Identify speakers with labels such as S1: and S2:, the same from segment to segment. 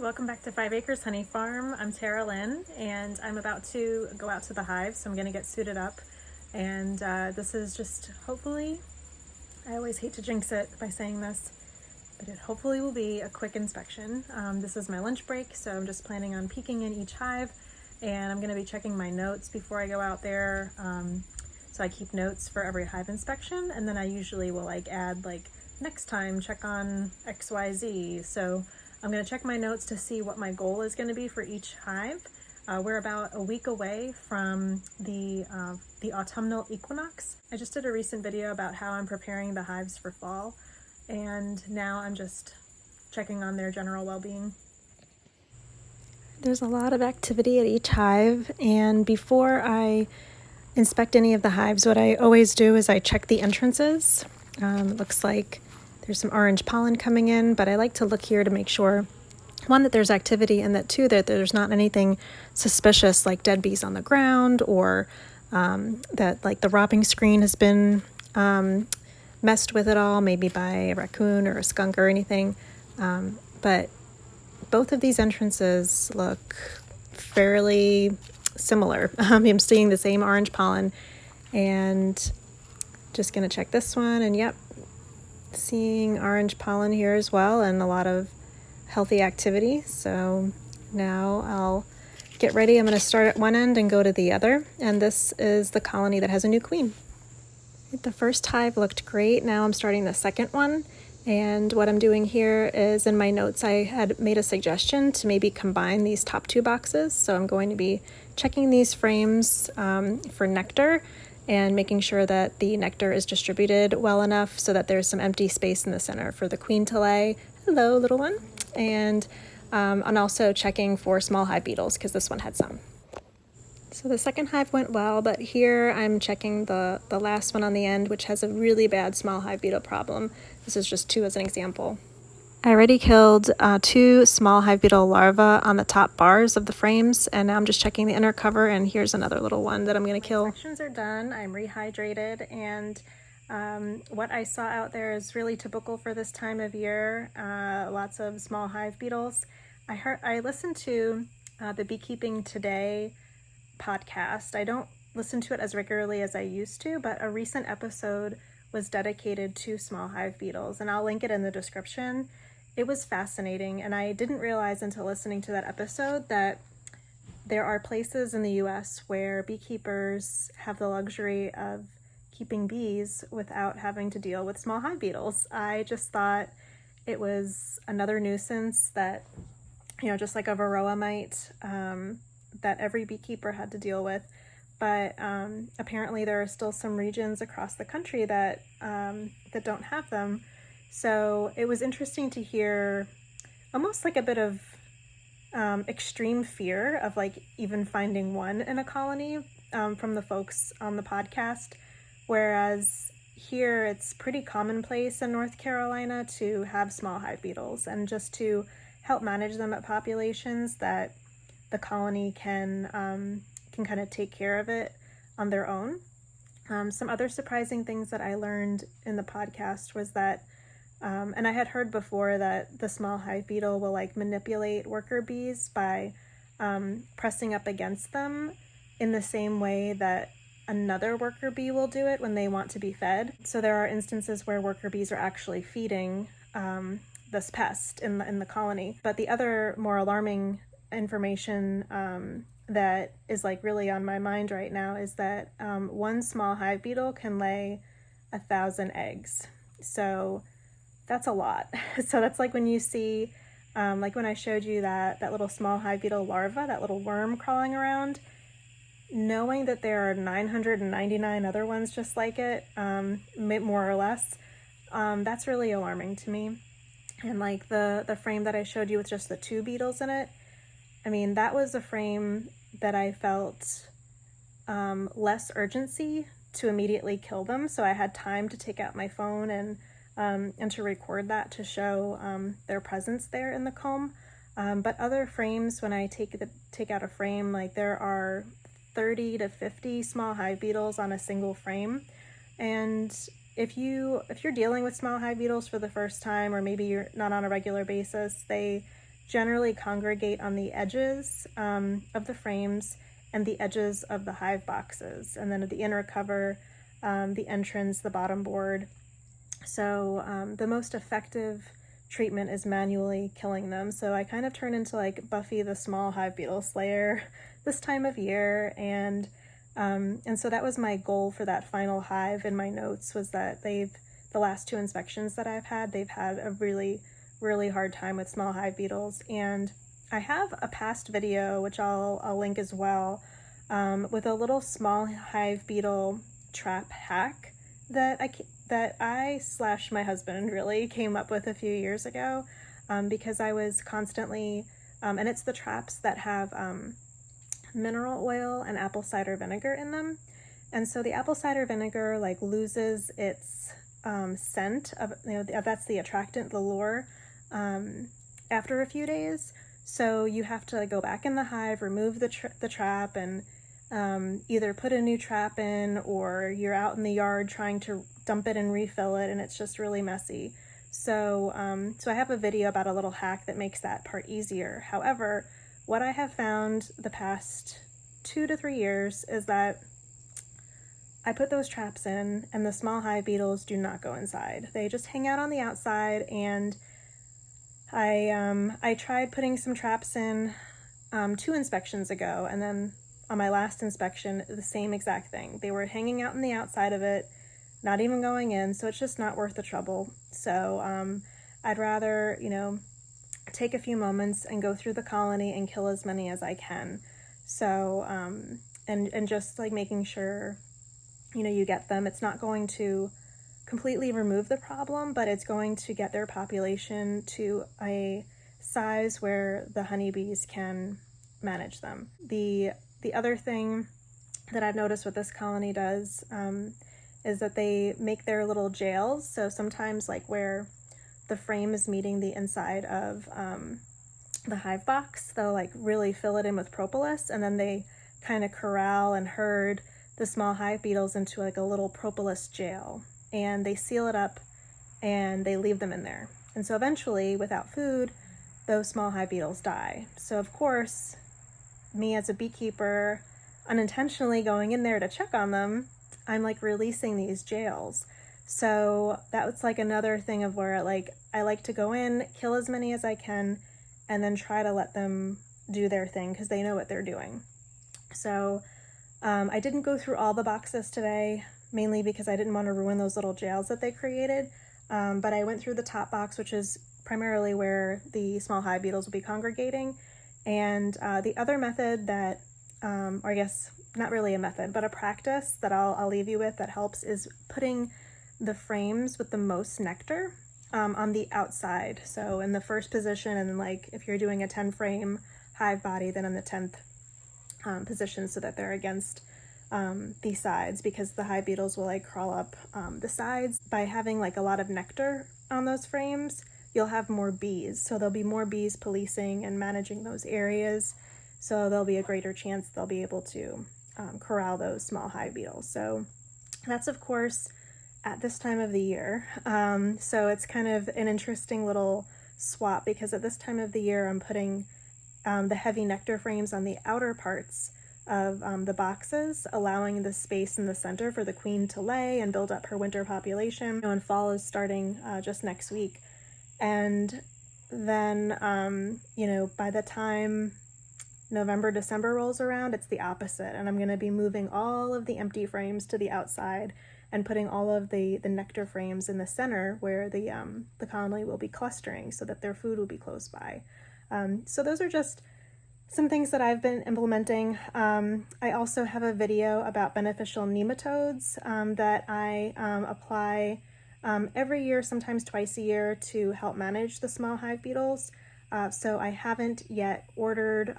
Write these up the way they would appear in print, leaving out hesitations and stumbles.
S1: welcome back to 5 Acres Honey Farm. I'm Tara Lynn, and I'm about to go out to the hive, so I'm going to get suited up. And this is just hopefully, I always hate to jinx it by saying this, but it hopefully will be a quick inspection. This is my lunch break, so I'm just planning on peeking in each hive, and I'm going to be checking my notes before I go out there. So I keep notes for every hive inspection, and then I usually will add next time check on XYZ. So I'm going to check my notes to see what my goal is going to be for each hive. We're about a week away from the autumnal equinox. I just did a recent video about how I'm preparing the hives for fall, and now I'm just checking on their general well-being. There's a lot of activity at each hive, and before I inspect any of the hives, what I always do is I check the entrances. It looks like there's some orange pollen coming in, but I like to look here to make sure, one, that there's activity, and that two, that there's not anything suspicious like dead bees on the ground, or that the robbing screen has been messed with at all, maybe by a raccoon or a skunk or anything. But both of these entrances look fairly similar. I'm seeing the same orange pollen, and just gonna check this one, and yep, seeing orange pollen here as well, and a lot of healthy activity. So now I'll get ready. I'm going to start at one end and go to the other, and this is the colony that has a new queen. The first hive looked great. Now I'm starting the second one, and what I'm doing here is, in my notes I had made a suggestion to maybe combine these top two boxes. So I'm going to be checking these frames for nectar, and making sure that the nectar is distributed well enough so that there's some empty space in the center for the queen to lay. Hello, little one. And also checking for small hive beetles, because this one had some. So the second hive went well, but here I'm checking the last one on the end, which has a really bad small hive beetle problem. This is just two as an example. I already killed two small hive beetle larvae on the top bars of the frames, and now I'm just checking the inner cover, and here's another little one that I'm going to kill. Sections are done. I'm rehydrated, and what I saw out there is really typical for this time of year. Lots of small hive beetles. I listened to the Beekeeping Today podcast. I don't listen to it as regularly as I used to, but a recent episode was dedicated to small hive beetles, and I'll link it in the description. It was fascinating, and I didn't realize until listening to that episode that there are places in the US where beekeepers have the luxury of keeping bees without having to deal with small hive beetles. I just thought it was another nuisance that, just like a varroa mite, that every beekeeper had to deal with. But apparently there are still some regions across the country that don't have them. So it was interesting to hear almost like a bit of extreme fear of even finding one in a colony from the folks on the podcast. Whereas here it's pretty commonplace in North Carolina to have small hive beetles, and just to help manage them at populations, that the colony can kind of take care of it on their own. Some other surprising things that I learned in the podcast was that, and I had heard before that the small hive beetle will manipulate worker bees by pressing up against them in the same way that another worker bee will do it when they want to be fed. So there are instances where worker bees are actually feeding this pest in the colony. But the other more alarming information that is really on my mind right now is that one small hive beetle can lay 1,000 eggs. So that's a lot. So that's when you see, when I showed you that little small hive beetle larva, that little worm crawling around, knowing that there are 999 other ones just like it, more or less, that's really alarming to me. And the frame that I showed you with just the two beetles in it, I mean, that was a frame that I felt less urgency to immediately kill them. So I had time to take out my phone and to record that to show their presence there in the comb. But other frames, when I take out a frame, there are 30 to 50 small hive beetles on a single frame. And if you're dealing with small hive beetles for the first time, or maybe you're not on a regular basis, they generally congregate on the edges of the frames and the edges of the hive boxes, and then at the inner cover, the entrance, the bottom board. So the most effective treatment is manually killing them. So I kind of turn into like Buffy the small hive beetle slayer this time of year, and so that was my goal for that final hive in my notes, was that the last 2 inspections that I've had, they've had a really, really hard time with small hive beetles. And I have a past video, which I'll link as well, with a little small hive beetle trap hack that I/my husband really came up with a few years ago, because I was constantly, and it's the traps that have mineral oil and apple cider vinegar in them. And so the apple cider vinegar like loses its scent of, that's the attractant, the lure, after a few days. So you have to go back in the hive, remove the trap, and either put a new trap in, or you're out in the yard trying to dump it and refill it, and it's just really messy. So I have a video about a little hack that makes that part easier. However, what I have found the past 2 to 3 years is that I put those traps in and the small hive beetles do not go inside. They just hang out on the outside, and I tried putting some traps in 2 inspections ago, and then on my last inspection, the same exact thing. They were hanging out on the outside of it, not even going in, so it's just not worth the trouble. So I'd rather, take a few moments and go through the colony and kill as many as I can. So, and just like making sure, you get them. It's not going to completely remove the problem, but it's going to get their population to a size where the honeybees can manage them. The other thing that I've noticed what this colony does is that they make their little jails. So sometimes like where the frame is meeting the inside of the hive box, they'll like really fill it in with propolis, and then they kind of corral and herd the small hive beetles into like a little propolis jail, and they seal it up and they leave them in there. And so eventually, without food, those small hive beetles die. So of course, me as a beekeeper, unintentionally going in there to check on them, I'm like releasing these jails. So that was like another thing of where I like to go in, kill as many as I can, and then try to let them do their thing because they know what they're doing. So I didn't go through all the boxes today, mainly because I didn't want to ruin those little jails that they created. But I went through the top box, which is primarily where the small hive beetles will be congregating. And the other method that, or I guess not really a method, but a practice that I'll leave you with that helps is putting the frames with the most nectar on the outside. So in the first position, and like if you're doing a 10 frame hive body, then in the 10th position, so that they're against the sides, because the hive beetles will like crawl up the sides. By having like a lot of nectar on those frames, you'll have more bees. So there'll be more bees policing and managing those areas. So there'll be a greater chance they'll be able to corral those small hive beetles. So that's of course at this time of the year. So it's kind of an interesting little swap, because at this time of the year I'm putting the heavy nectar frames on the outer parts of the boxes, allowing the space in the center for the queen to lay and build up her winter population. And fall is starting just next week. And then, by the time November, December rolls around, it's the opposite. And I'm going to be moving all of the empty frames to the outside and putting all of the nectar frames in the center where the colony will be clustering, so that their food will be close by. So those are just some things that I've been implementing. I also have a video about beneficial nematodes that I apply every year, sometimes twice a year, to help manage the small hive beetles. So I haven't yet ordered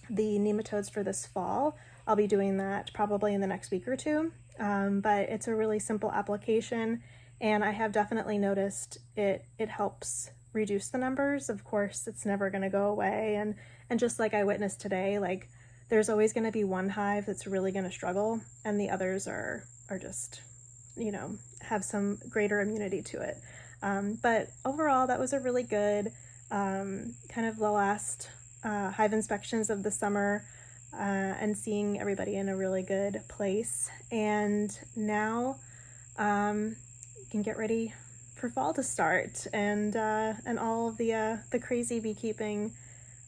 S1: the nematodes for this fall. I'll be doing that probably in the next week or two. But it's a really simple application, and I have definitely noticed it helps reduce the numbers. Of course, it's never going to go away, and just like I witnessed today, like there's always going to be one hive that's really going to struggle, and the others are just, have some greater immunity to it. But overall, that was a really good kind of the last hive inspections of the summer and seeing everybody in a really good place. And now you can get ready for fall to start, and all of the crazy beekeeping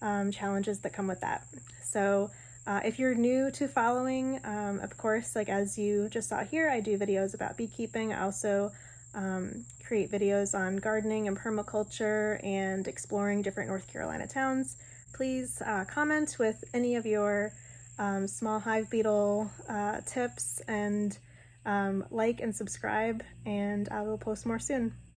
S1: challenges that come with that. So if you're new to following, of course, like as you just saw here, I do videos about beekeeping. I also create videos on gardening and permaculture and exploring different North Carolina towns. Please comment with any of your small hive beetle tips, and like and subscribe, and I will post more soon.